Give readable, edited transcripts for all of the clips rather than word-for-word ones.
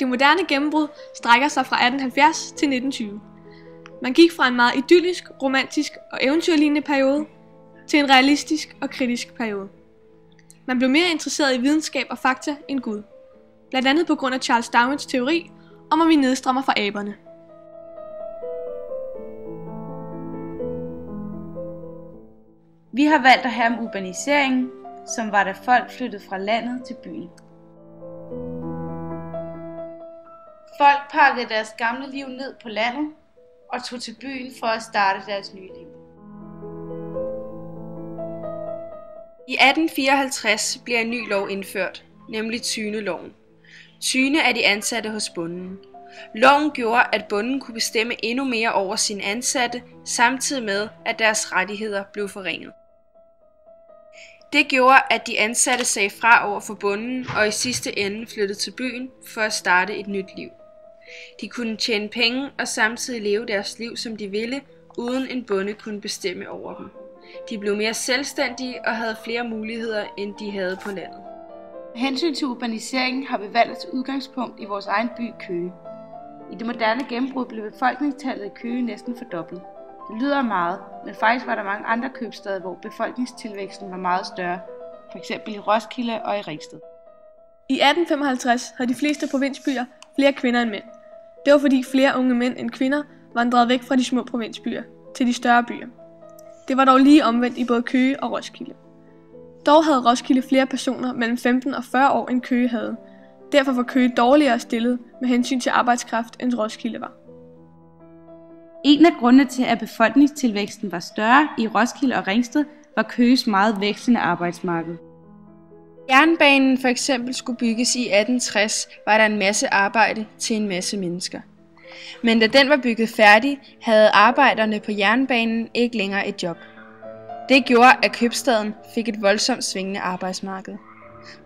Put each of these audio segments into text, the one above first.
Det moderne gennembrud strækker sig fra 1870 til 1920. Man gik fra en meget idyllisk, romantisk og eventyrlignende periode til en realistisk og kritisk periode. Man blev mere interesseret i videnskab og fakta end Gud. Blandt andet på grund af Charles Darwins teori om, at vi nedstrømmer fra aberne. Vi har valgt at have om urbaniseringen, som var da folk flyttede fra landet til byen. Folk pakkede deres gamle liv ned på landet og tog til byen for at starte deres nye liv. I 1854 bliver en ny lov indført, nemlig Tyneloven. Tyne er de ansatte hos bonden. Loven gjorde, at bonden kunne bestemme endnu mere over sine ansatte, samtidig med, at deres rettigheder blev forringet. Det gjorde, at de ansatte sagde fra over for bonden og i sidste ende flyttede til byen for at starte et nyt liv. De kunne tjene penge og samtidig leve deres liv, som de ville, uden en bonde kunne bestemme over dem. De blev mere selvstændige og havde flere muligheder, end de havde på landet. Med hensyn til urbaniseringen har vi valgt at tage udgangspunkt i vores egen by Køge. I det moderne gennembrud blev befolkningstallet i Køge næsten fordoblet. Det lyder meget, men faktisk var der mange andre købstæder, hvor befolkningstilvæksten var meget større, f.eks. i Roskilde og i Ringsted. I 1855 havde de fleste provinsbyer flere kvinder end mænd. Det var fordi flere unge mænd end kvinder vandrede væk fra de små provinsbyer til de større byer. Det var dog lige omvendt i både Køge og Roskilde. Dog havde Roskilde flere personer mellem 15 og 40 år end Køge havde. Derfor var Køge dårligere stillet med hensyn til arbejdskraft end Roskilde var. En af grundene til, at befolkningstilvæksten var større i Roskilde og Ringsted, var Køges meget vækstende arbejdsmarked. Jernbanen for eksempel skulle bygges i 1860, var der en masse arbejde til en masse mennesker. Men da den var bygget færdig, havde arbejderne på jernbanen ikke længere et job. Det gjorde, at købstaden fik et voldsomt svingende arbejdsmarked.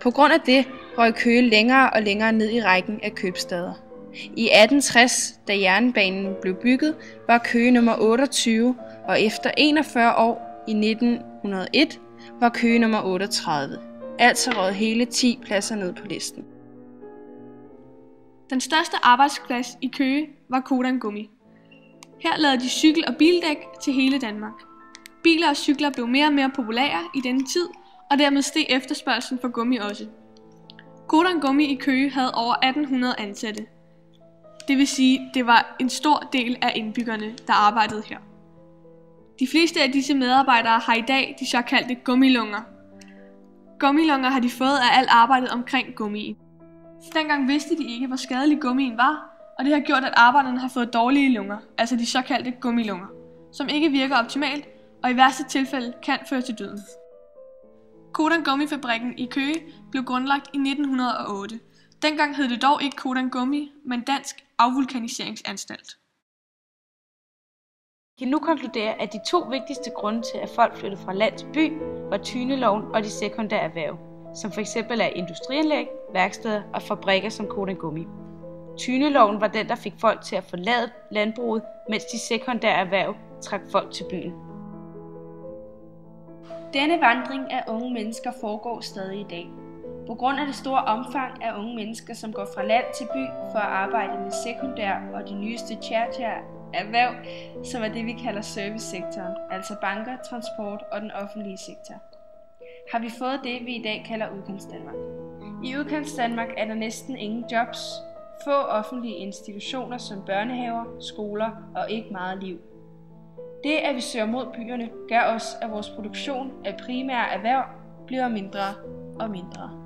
På grund af det røg Køge længere og længere ned i rækken af købstader. I 1860, da jernbanen blev bygget, var Køge nummer 28, og efter 41 år i 1901 var Køge nummer 38. Altså røg hele 10 pladser ned på listen. Den største arbejdsplads i Køge var Codan Gummi. Her lavede de cykel- og bildæk til hele Danmark. Biler og cykler blev mere og mere populære i denne tid, og dermed steg efterspørgslen for gummi også. Codan Gummi i Køge havde over 1800 ansatte. Det vil sige, det var en stor del af indbyggerne, der arbejdede her. De fleste af disse medarbejdere har i dag de såkaldte gummilunger. Gummilunger har de fået af alt arbejdet omkring gummien. Dengang vidste de ikke, hvor skadelig gummien var, og det har gjort, at arbejderne har fået dårlige lunger, altså de såkaldte gummilunger, som ikke virker optimalt og i værste tilfælde kan føre til døden. Codan Gummi-fabrikken i Køge blev grundlagt i 1908. Dengang hed det dog ikke Codan Gummi, men Dansk Afvulkaniseringsanstalt. Vi kan nu konkludere, at de to vigtigste grunde til, at folk flyttede fra land til by, var Tyneloven og de sekundære erhverv, som f.eks. er industrianlæg, værksteder og fabrikker som Codan Gummi. Tyneloven var den, der fik folk til at forlade landbruget, mens de sekundære erhverv trak folk til byen. Denne vandring af unge mennesker foregår stadig i dag. På grund af det store omfang af unge mennesker, som går fra land til by for at arbejde med sekundær og de nyeste tertiære erhverv, som er det, vi kalder servicesektoren, altså banker, transport og den offentlige sektor, har vi fået det, vi i dag kalder Udkantsdanmark. I Udkantsdanmark er der næsten ingen jobs, få offentlige institutioner som børnehaver, skoler og ikke meget liv. Det, at vi søger mod byerne, gør også, at vores produktion af primære erhverv bliver mindre og mindre.